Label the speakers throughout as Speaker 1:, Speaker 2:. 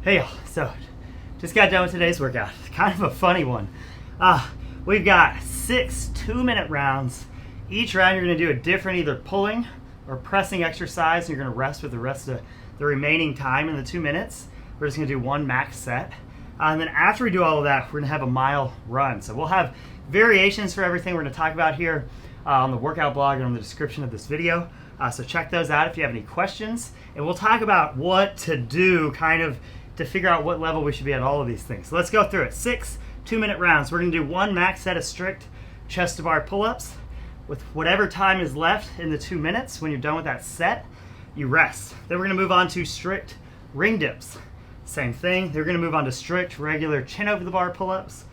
Speaker 1: Hey y'all, so just got done with today's workout. Kind of a funny one. We've got 6 2-minute rounds. Each round you're going to do a different either pulling or pressing exercise, and you're going to rest with the rest of the remaining time in the 2 minutes. We're just going to do one max set. And then after we do all of that, we're going to have a mile run. So we'll have variations for everything we're going to talk about here on the workout blog and on the description of this video. So check those out if you have any questions. And we'll talk about what to do kind of to figure out what level we should be at all of these things. So let's go through it. 6 2-minute rounds. We're going to do one max set of strict chest to bar pull-ups. With whatever time is left in the 2 minutes, when you're done with that set, you rest. Then we're going to move on to strict ring dips. Same thing. They're going to move on to strict regular chin over the bar pull-ups.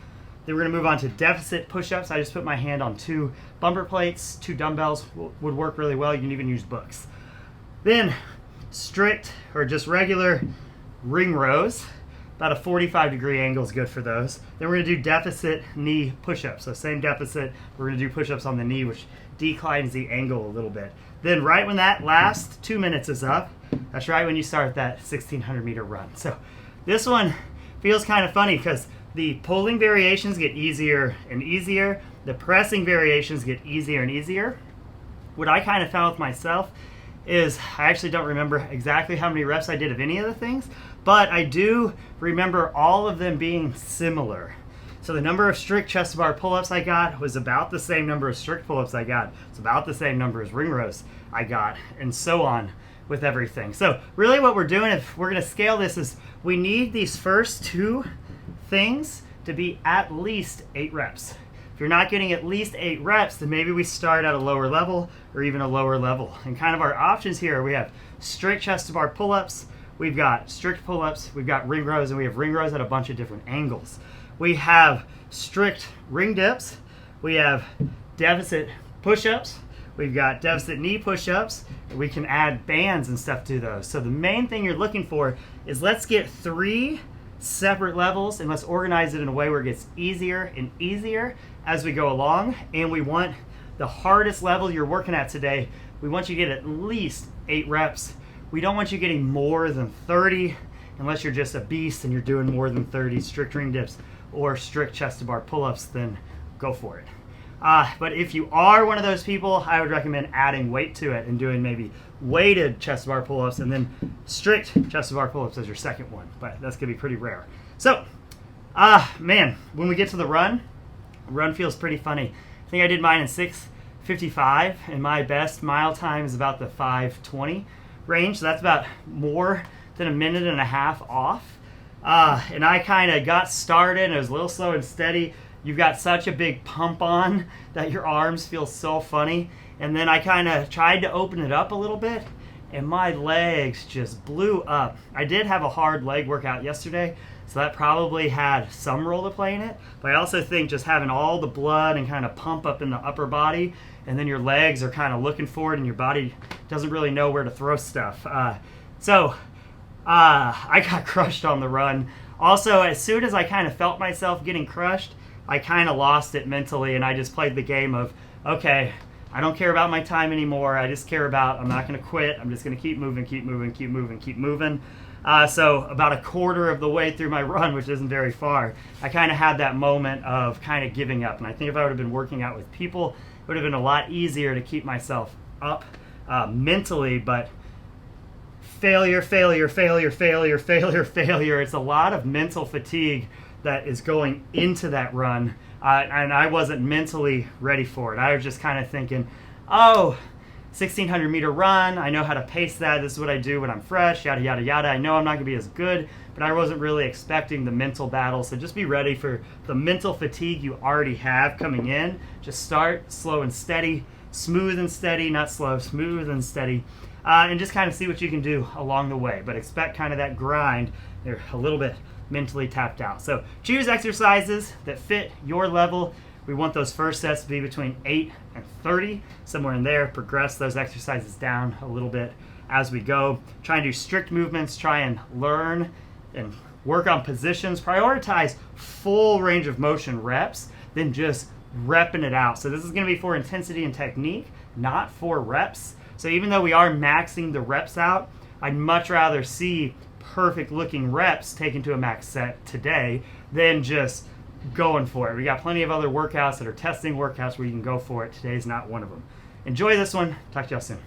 Speaker 1: Then we're going to move on to deficit push-ups. I just put my hand on 2 bumper plates, 2 dumbbells would work really well. You can even use books. Then strict or just regular ring rows. About a 45-degree angle is good for those. Then we're going to do deficit knee push-ups. So same deficit, we're going to do push-ups on the knee, which declines the angle a little bit. Then right when that last 2 minutes is up, that's right when you start that 1,600-meter run. So this one feels kind of funny because the pulling variations get easier and easier. The pressing variations get easier and easier. What I kind of found with myself is I actually don't remember exactly how many reps I did of any of the things, but I do remember all of them being similar. So the number of strict chest to bar pull-ups I got was about the same number of strict pull-ups I got. It's about the same number as ring rows I got, and so on with everything. So really what we're doing, if we're going to scale this, is we need these first 2 things to be at least 8 reps. If you're not getting at least 8 reps, then maybe we start at a lower level or even a lower level. And kind of our options here, we have strict chest to bar pull-ups, we've got strict pull-ups, we've got ring rows, and we have ring rows at a bunch of different angles. We have strict ring dips, we have deficit push-ups, we've got deficit knee push-ups, we can add bands and stuff to those. So the main thing you're looking for is let's get 3 separate levels and let's organize it in a way where it gets easier and easier as we go along. And we want the hardest level you're working at today, we want you to get at least 8 reps. We don't want you getting more than 30 unless you're just a beast and you're doing more than 30 strict ring dips or strict chest to bar pull-ups, then go for it. But if you are one of those people, I would recommend adding weight to it and doing maybe weighted chest to bar pull-ups and then strict chest to bar pull-ups as your second one. But that's going to be pretty rare. So, man, when we get to the run feels pretty funny. I think I did mine in 6:55, and my best mile time is about the 5:20 range. So that's about more than a minute and a half off. And I kind of got started, and it was a little slow and steady. You've got such a big pump on that your arms feel so funny. And then I kind of tried to open it up a little bit, and my legs just blew up. I did have a hard leg workout yesterday, so that probably had some role to play in it. But I also think just having all the blood and kind of pump up in the upper body, and then your legs are kind of looking for it, and your body doesn't really know where to throw stuff. So I got crushed on the run. Also, as soon as I kind of felt myself getting crushed, I kind of lost it mentally, and I just played the game of, okay, I don't care about my time anymore. I just care about, I'm not going to quit. I'm just going to keep moving, keep moving, keep moving, keep moving. So about a quarter of the way through my run, which isn't very far, I kind of had that moment of kind of giving up. And I think if I would have been working out with people, it would have been a lot easier to keep myself up mentally. But failure, failure, failure, failure, failure, failure. It's a lot of mental fatigue that is going into that run, and I wasn't mentally ready for it. I was just kind of thinking, oh, 1,600-meter run, I know how to pace that, this is what I do when I'm fresh, yada, yada, yada. I know I'm not going to be as good, but I wasn't really expecting the mental battle, so just be ready for the mental fatigue you already have coming in. Just start slow and steady, smooth and steady, not slow, smooth and steady, and just kind of see what you can do along the way, but expect kind of that grind. They're a little bit mentally tapped out. So choose exercises that fit your level. We want those first sets to be between 8 and 30, somewhere in there. Progress those exercises down a little bit as we go. Try and do strict movements. Try and learn and work on positions. Prioritize full range of motion reps than just repping it out. So this is going to be for intensity and technique, not for reps. So even though we are maxing the reps out, I'd much rather see perfect looking reps taken to a max set today than just going for it. We got plenty of other workouts that are testing workouts where you can go for it. Today's not one of them. Enjoy this one. Talk to y'all soon.